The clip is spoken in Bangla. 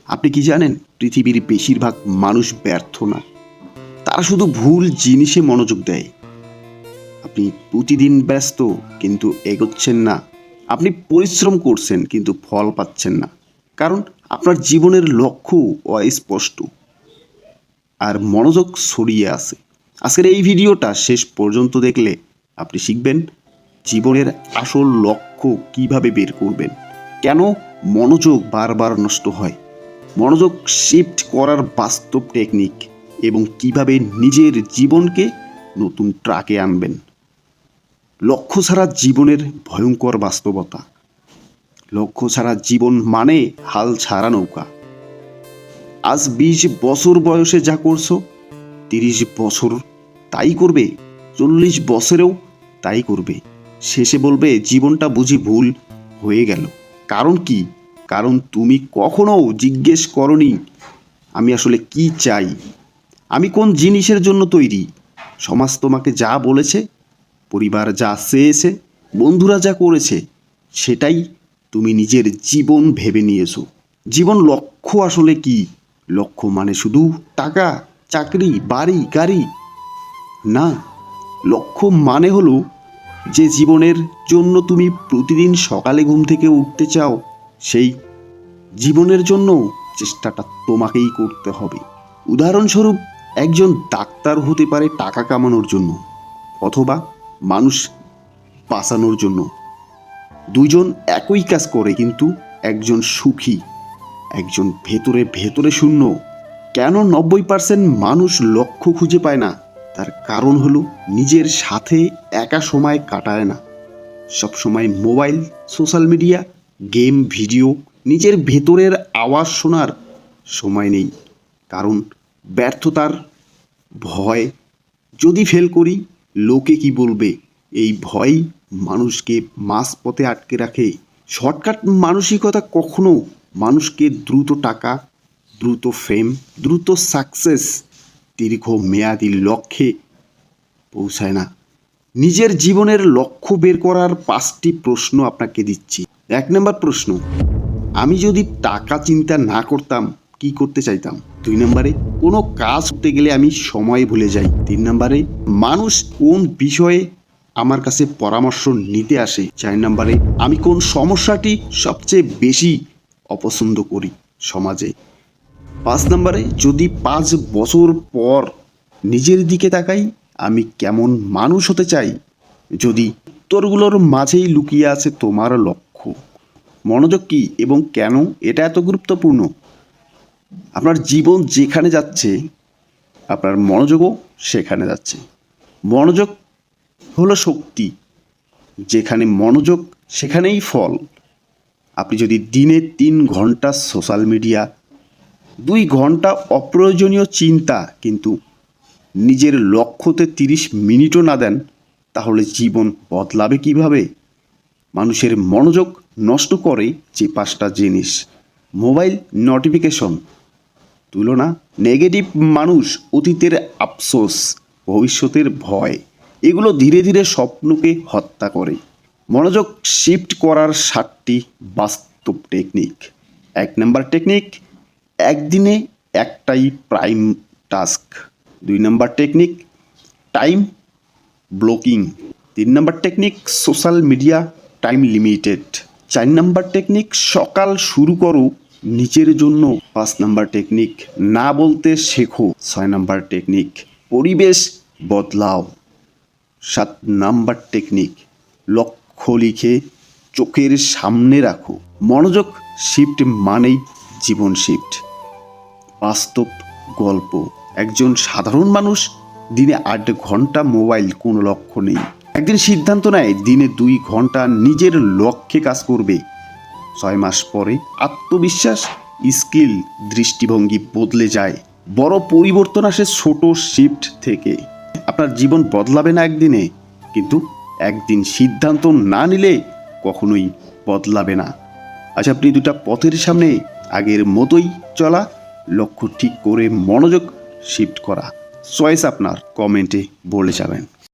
আপনি কি জানেন, পৃথিবীর বেশিরভাগ মানুষ ব্যর্থ না, তারা শুধু ভুল জিনিসে মনোযোগ দেয়। আপনি প্রতিদিন ব্যস্ত কিন্তু এগোচ্ছেন না। আপনি পরিশ্রম করছেন কিন্তু ফল পাচ্ছেন না, কারণ আপনার জীবনের লক্ষ্য অস্পষ্ট আর মনোযোগ ছড়িয়ে আছে। আজকের এই ভিডিওটা শেষ পর্যন্ত দেখলে আপনি শিখবেন জীবনের আসল লক্ষ্য কিভাবে বের করবেন, কেন মনোযোগ বারবার নষ্ট হয়, মনোযোগ শিফট করার বাস্তব টেকনিক এবং কিভাবে নিজের জীবনকে নতুন ট্র্যাকে আনবেন। লক্ষ্য ছাড়া জীবনের ভয়ঙ্কর বাস্তবতা। লক্ষ্য ছাড়া জীবন মানে হাল ছাড়া নৌকা। আজ 20 বছর বয়সে যা করছো, 30 বছর তাই করবে, 40 বছরেও তাই করবে। শেষে বলবে জীবনটা বুঝি ভুল হয়ে গেল। কারণ কি? কারণ তুমি কখনো জিজ্ঞেস করনি আমি আসলে কি চাই, আমি কোন জিনিসের জন্য তৈরি। সমাজ তোমাকে যা বলেছে, পরিবার যা চেয়েছে, বন্ধুরা যা করেছে, সেটাই তুমি নিজের জীবন ভেবে নিয়েছো। জীবন লক্ষ্য আসলে কি? লক্ষ্য মানে শুধু টাকা, চাকরি, বাড়ি, গাড়ি না। লক্ষ্য মানে হলো যে জীবনের জন্য তুমি প্রতিদিন সকালে ঘুম থেকে উঠতে চাও, সেই জীবনের জন্য চেষ্টাটা তোমাকেই করতে হবে। উদাহরণস্বরূপ, একজন ডাক্তার হতে পারে টাকা কামানোর জন্য অথবা মানুষ বাঁচানোর জন্য। দুইজন একই কাজ করে, কিন্তু একজন সুখী, একজন ভেতরে ভেতরে শূন্য। কেন 90% মানুষ লক্ষ্য খুঁজে পায় না? তার কারণ হলো নিজের সাথে একা সময় কাটায় না। সবসময় mobile, social media, game, video, নিজের ভেতরের আওয়াজ শোনার সময় নেই। কারণ ব্যর্থতার ভয়, যদি ফেল করি লোকে কি বলবে, এই ভয় মানুষকে মাঝপথে আটকে রাখে। শর্টকাট মানসিকতা কখনো মানুষকে দ্রুত টাকা, দ্রুত ফেম, দ্রুত সাকসেস, দীর্ঘ মেয়াদী লক্ষ্যে পৌঁছায় না। নিজের জীবনের লক্ষ্য বের করার 5টি প্রশ্ন আপনাকে দিচ্ছি। 1 নম্বর প্রশ্ন, আমি যদি টাকা চিন্তা না করতাম কি করতে চাইতাম? 2 নম্বরে, কোনো কাজ করতে গেলে আমি সময় ভুলে যাই। 3 নম্বরে, মানুষ কোন বিষয়ে আমার কাছে পরামর্শ নিতে আসে? 4 নম্বরে, আমি কোন সমস্যাটি সবচেয়ে বেশি অপছন্দ করি সমাজে? 5 নম্বরে, যদি 5 বছর পর নিজের দিকে তাকাই আমি কেমন মানুষ হতে চাই? যদি উত্তরগুলোর মাঝেই লুকিয়ে আছে তোমার লক্ষ্য। মনোযোগ কি এবং কেন এটা এত গুরুত্বপূর্ণ? আপনার জীবন যেখানে যাচ্ছে আপনার মনোযোগও সেখানে যাচ্ছে। মনোযোগ হলো শক্তি, যেখানে মনোযোগ সেখানেই ফল। আপনি যদি দিনে 3 ঘন্টা সোশ্যাল মিডিয়া, 2 ঘন্টা অপ্রয়োজনীয় চিন্তা, কিন্তু নিজের লক্ষ্যতে 30 মিনিটও না দেন, তাহলে জীবন বদলাবে কিভাবে? মানুষের মনোযোগ নষ্ট করে যে 5টা জিনিস: মোবাইল নোটিফিকেশন, তুলনা, নেগেটিভ মানুষ, অতীতের আফসোস, ভবিষ্যতের ভয়। এগুলো ধীরে ধীরে স্বপ্নকে হত্যা করে। মনোযোগ শিফট করার 7টি বাস্তব টেকনিক। 1 নম্বর টেকনিক, একদিনে একটাই prime task. 2 number technique, time blocking. 3 number technique, social media time limited. 4 number technique, সকাল শুরু করো নিজের জন্য। 5 নম্বর টেকনিক, না বলতে শেখো। 6 নম্বর টেকনিক, পরিবেশ বদলাও। 7 নম্বর টেকনিক, লক্ষ্য লিখে চোখের সামনে রাখো। মনোযোগ শিফট মানেই জীবন শিফট। বাস্তব গল্প, একজন সাধারণ মানুষ দিনে 8 ঘন্টা মোবাইল, কোনো লক্ষ্য নেই। একদিন সিদ্ধান্ত নেয় দিনে 2 ঘন্টা নিজের লক্ষ্যে কাজ করবে। 6 মাস পরে আত্মবিশ্বাস, স্কিল, দৃষ্টিভঙ্গি বদলে যায়। বড় পরিবর্তন আসে ছোট শিফট থেকে। আপনার জীবন বদলাবে না একদিনে, কিন্তু একদিন সিদ্ধান্ত না নিলে কখনোই বদলাবে না। আচ্ছা, আপনি 2টা পথের সামনে আগের মতোই চলা, লক্ষ্য ঠিক করে মনোযোগ শিফট করা। চয়েস আপনার, কমেন্টে বলে যাবেন।